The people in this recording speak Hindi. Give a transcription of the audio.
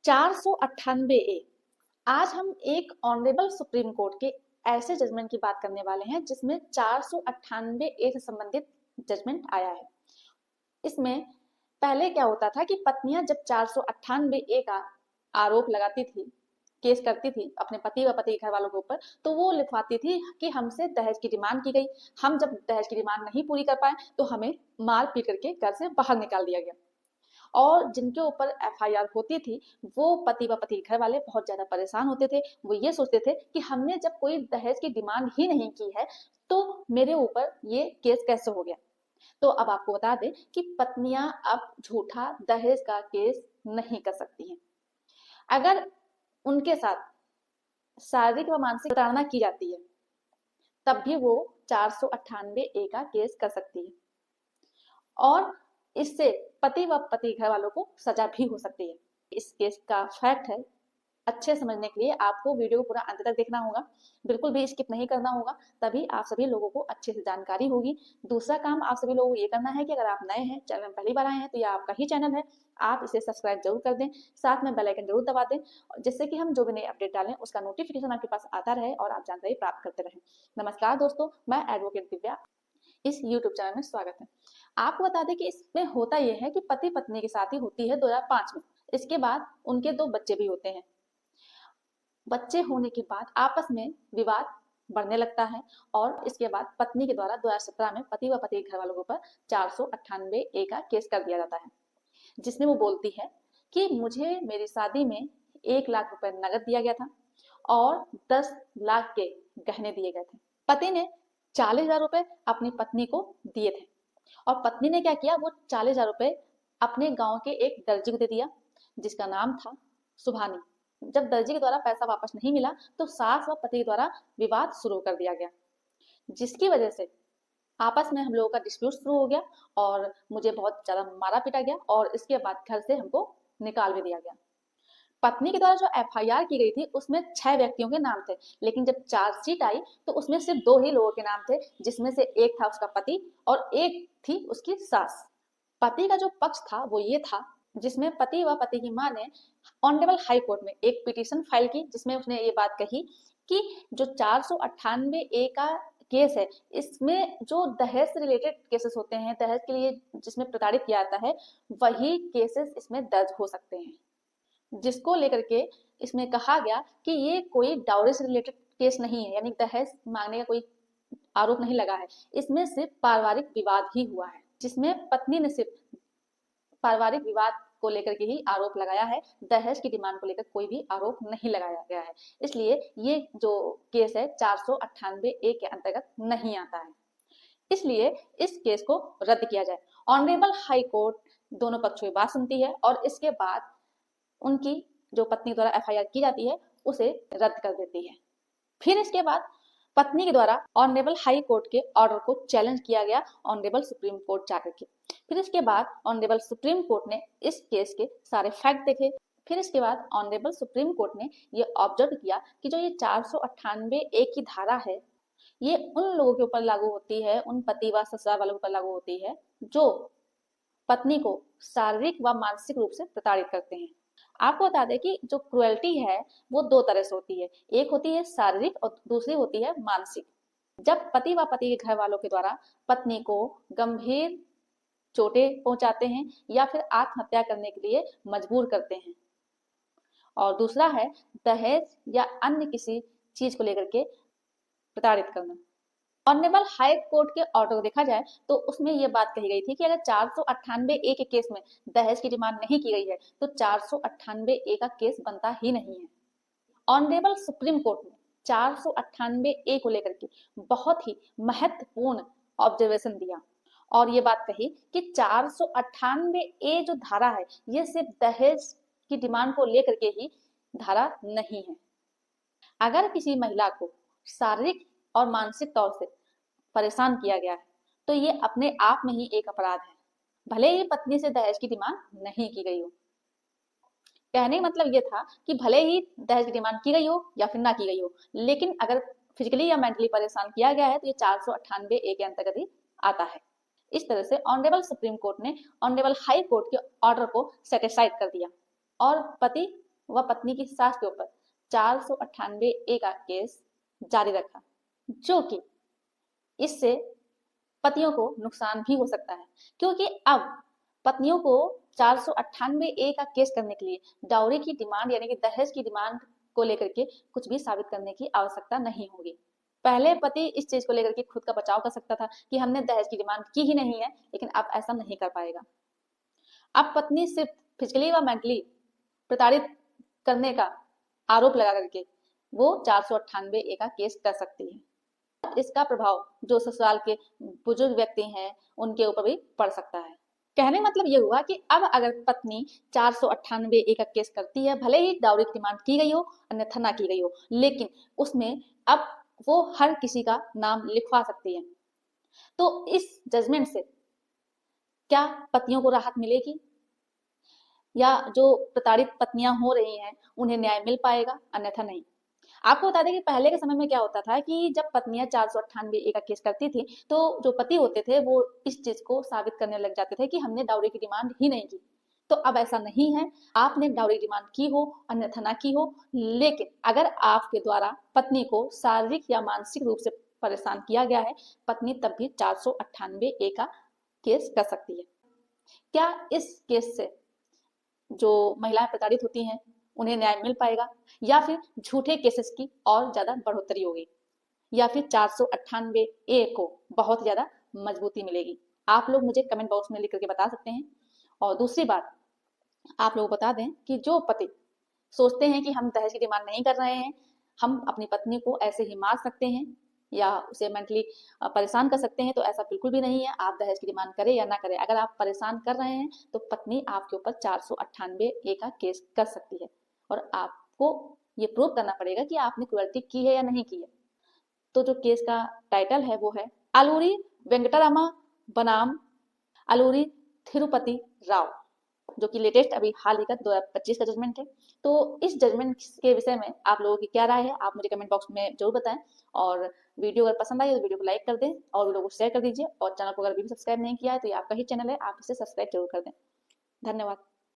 498A। आज हम एक ऑनरेबल सुप्रीम कोर्ट के ऐसे जजमेंट की बात करने वाले हैं जिसमें 498A से संबंधित जजमेंट आया है। इसमें पहले क्या होता था कि पत्नियां जब 498A का आरोप लगाती थी, केस करती थी अपने पति व पति के घर वालों के ऊपर, तो वो लिखवाती थी कि हमसे दहेज की डिमांड की गई, हम जब दहेज की डिमांड नहीं पूरी कर पाए तो हमें मार पीट करके घर से बाहर निकाल दिया गया। और जिनके ऊपर एफआईआर होती थी वो पति व पति घर वाले बहुत ज्यादा परेशान होते थे। वो ये सोचते थे कि हमने जब कोई दहेज की डिमांड ही नहीं की है तो मेरे ऊपर ये केस कैसे हो गया। तो अब आपको बता दें कि पत्नियां अब झूठा दहेज का केस नहीं कर सकती हैं। अगर उनके साथ शारीरिक व मानसिक प्रताड़ना की जाती है तब भी वो 498A का केस कर सकती है और इससे पति व पति घर वालों को सजा भी हो सकती है। इस केस का फैक्ट है, अच्छे समझने के लिए आपको वीडियो को पूरा अंत तक देखना होगा, बिल्कुल भी स्किप नहीं करना होगा, तभी आप सभी लोगों को अच्छे से जानकारी होगी। दूसरा काम आप सभी लोगों को ये करना है कि अगर आप नए हैं, चैनल में पहली बार आए हैं तो यह आपका ही चैनल है, आप इसे सब्सक्राइब जरूर कर दें, साथ में बेल आइकन जरूर दबा दें जिससे कि हम जो भी नए अपडेट डालें उसका नोटिफिकेशन आपके पास आता रहे और आप जानकारी प्राप्त करते रहें। नमस्कार दोस्तों, मैं एडवोकेट दिव्या, इस YouTube चैनल में स्वागत है। आपको बता दें कि इसमें होता यह है कि पति पत्नी की शादी होती है 2005 में। इसके बाद उनके 2 बच्चे भी होते हैं। बच्चे होने के बाद आपस में विवाद बढ़ने लगता है और इसके बाद पत्नी के द्वारा 2017 में पति व पति के घर वालों के ऊपर 498A का केस कर दिया जाता है, जिसमें वो बोलती है कि मुझे मेरी शादी में 1 लाख रुपए नगद दिया गया था और 10 लाख के गहने दिए गए थे। पति ने 40,000 रुपए अपनी पत्नी को दिए थे और पत्नी ने क्या किया, वो 40,000 रुपए अपने गांव के एक दर्जी को दे दिया जिसका नाम था सुभानी। जब दर्जी के द्वारा पैसा वापस नहीं मिला तो सास व पति के द्वारा विवाद शुरू कर दिया गया, जिसकी वजह से आपस में हम लोगों का डिस्प्यूट शुरू हो गया और मुझे बहुत ज्यादा मारा पीटा गया और इसके बाद घर से हमको निकाल भी दिया गया। पत्नी के द्वारा जो एफआईआर की गई थी उसमें 6 व्यक्तियों के नाम थे, लेकिन जब चार्जशीट आई तो उसमें सिर्फ 2 ही लोगों के नाम थे, जिसमें से एक था उसका पति और एक थी उसकी सास। पति का जो पक्ष था वो ये था, जिसमें पति व पति की मां ने ऑनरेबल हाई कोर्ट में एक पिटीशन फाइल की, जिसमें उसने ये बात कही कि जो 498A का केस है इसमें जो दहेज से रिलेटेड केसेस होते हैं, दहेज के लिए जिसमें प्रताड़ित किया जाता है, वही केसेस इसमें दर्ज हो सकते हैं, जिसको लेकर के इसमें कहा गया कि ये कोई डाउरी से रिलेटेड केस नहीं है, यानी दहेज मांगने का कोई आरोप नहीं लगा है, इसमें सिर्फ पारिवारिक विवाद ही हुआ है, जिसमें पत्नी ने सिर्फ पारिवारिक विवाद को लेकर के ही आरोप लगाया है, दहेज की डिमांड को लेकर कोई भी आरोप नहीं लगाया गया है। इसलिए ये जो केस है 498A के अंतर्गत नहीं आता है, इसलिए इस केस को रद्द किया जाए। ऑनरेबल हाई कोर्ट दोनों पक्षों की बात सुनती है और इसके बाद उनकी जो पत्नी द्वारा एफआईआर की जाती है उसे रद्द कर देती है। फिर इसके बाद पत्नी के द्वारा ऑनरेबल हाई कोर्ट के ऑर्डर को चैलेंज किया गया ऑनरेबल सुप्रीम कोर्ट जाकर के। फिर इसके बाद ऑनरेबल सुप्रीम कोर्ट ने इस केस के सारे फैक्ट देखे। फिर इसके बाद ऑनरेबल सुप्रीम कोर्ट ने ये ऑब्जर्व किया कि जो ये 498A की धारा है ये उन लोगों के ऊपर लागू होती है, उन पति व ससुराल वालों के ऊपर लागू होती है जो पत्नी को शारीरिक व मानसिक रूप से प्रताड़ित करते हैं। आपको बता दें कि जो क्रुएल्टी है वो 2 तरह से होती है, एक होती है शारीरिक और दूसरी होती है मानसिक। जब पति व पति के घर वालों के द्वारा पत्नी को गंभीर चोटें पहुंचाते हैं या फिर आत्महत्या करने के लिए मजबूर करते हैं, और दूसरा है दहेज या अन्य किसी चीज को लेकर के प्रताड़ित करना। ऑनरेबल हाई कोर्ट के ऑर्डर को देखा जाए तो उसमें यह बात कही गई थी कि अगर 498A के केस में दहेज की डिमांड नहीं की गई है तो 498A का केस बनता ही नहीं है। ऑनरेबल सुप्रीम कोर्ट ने 498A को लेकर के बहुत ही महत्वपूर्ण ऑब्जर्वेशन दिया और ये बात कही कि 498A जो धारा है ये सिर्फ दहेज की डिमांड को लेकर के ही धारा नहीं है। अगर किसी महिला को शारीरिक और मानसिक तौर से परेशान किया गया है तो ये अपने आप में ही एक अपराध है, भले ही पत्नी से दहेज की डिमांड नहीं की गई हो। कहने का मतलब ये था कि भले ही दहेज की डिमांड की गई हो या फिर ना की गई हो, लेकिन अगर फिजिकली या मेंटली परेशान किया गया है तो ये 498A के अंतर्गत ही आता है। इस तरह से ऑनरेबल सुप्रीम कोर्ट ने ऑनरेबल हाई कोर्ट के ऑर्डर को सेटिस्फाइड कर दिया और पति व पत्नी की सास के ऊपर 498A का केस जारी रखा, जो कि इससे पतियों को नुकसान भी हो सकता है, क्योंकि अब पत्नियों को 498A का केस करने के लिए डाउरी की डिमांड यानी कि दहेज की डिमांड को लेकर के कुछ भी साबित करने की आवश्यकता नहीं होगी। पहले पति इस चीज को लेकर के खुद का बचाव कर सकता था कि हमने दहेज की डिमांड की ही नहीं है, लेकिन अब ऐसा नहीं कर पाएगा। अब पत्नी सिर्फ फिजिकली व मेंटली प्रताड़ित करने का आरोप लगा करके वो 498A का केस कर सकती है। इसका प्रभाव जो ससुराल के बुजुर्ग व्यक्ति हैं उनके ऊपर भी पड़ सकता है। कहने मतलब ये हुआ कि अब अगर पत्नी 498A का केस करती है, भले ही डाउरी की डिमांड की गई हो अन्यथा ना की गई हो, लेकिन उसमें अब वो हर किसी का नाम लिखवा सकती है। तो इस जजमेंट से क्या पतियों को राहत मिलेगी या जो प्रताड़ित पत्नियां हो रही हैं उन्हें न्याय मिल पाएगा, अन्यथा नहीं। आपको बता दें कि पहले के समय में क्या होता था कि जब पत्नियां 498A का केस करती थी तो जो पति होते थे वो इस चीज को साबित करने लग जाते थे कि हमने डाउरी की डिमांड ही नहीं की। तो अब ऐसा नहीं है, आपने डाउरी की डिमांड की हो अन्यथा ना की हो, लेकिन अगर आपके द्वारा पत्नी को शारीरिक या मानसिक रूप से परेशान किया गया है, पत्नी तब भी 498A का केस कर सकती है। क्या इस केस से जो महिलाएं प्रताड़ित होती हैं उन्हें न्याय मिल पाएगा या फिर झूठे केसेस की और ज्यादा बढ़ोतरी होगी या फिर 498A को बहुत ज्यादा मजबूती मिलेगी? आप लोग मुझे कमेंट बॉक्स में लिख करके बता सकते हैं। और दूसरी बात, आप लोग बता दें कि जो पति सोचते हैं कि हम दहेज की डिमांड नहीं कर रहे हैं, हम अपनी पत्नी को ऐसे ही मार सकते हैं या उसे मेंटली परेशान कर सकते हैं, तो ऐसा बिल्कुल भी नहीं है। आप दहेज की डिमांड करें या ना करें, अगर आप परेशान कर रहे हैं तो पत्नी आपके ऊपर 498A का केस कर सकती है और आपको ये प्रूव करना पड़ेगा कि आपने क्रुएल्टी की है या नहीं की है। तो जो केस का टाइटल है वो है अलूरी वेंकटरामा बनाम अलूरी थिरुपति राव, जो कि लेटेस्ट अभी हाल ही का 2025 का जजमेंट है। तो इस जजमेंट के विषय में आप लोगों की क्या राय है, आप मुझे कमेंट बॉक्स में जरूर बताएं। और वीडियो अगर पसंद आई तो वीडियो को लाइक कर दें और वीडियो को शेयर कर दीजिए। और चैनल को अगर अभी भी सब्सक्राइब नहीं किया है तो ये आपका ही चैनल है, आप इसे सब्सक्राइब जरूर कर दें। धन्यवाद।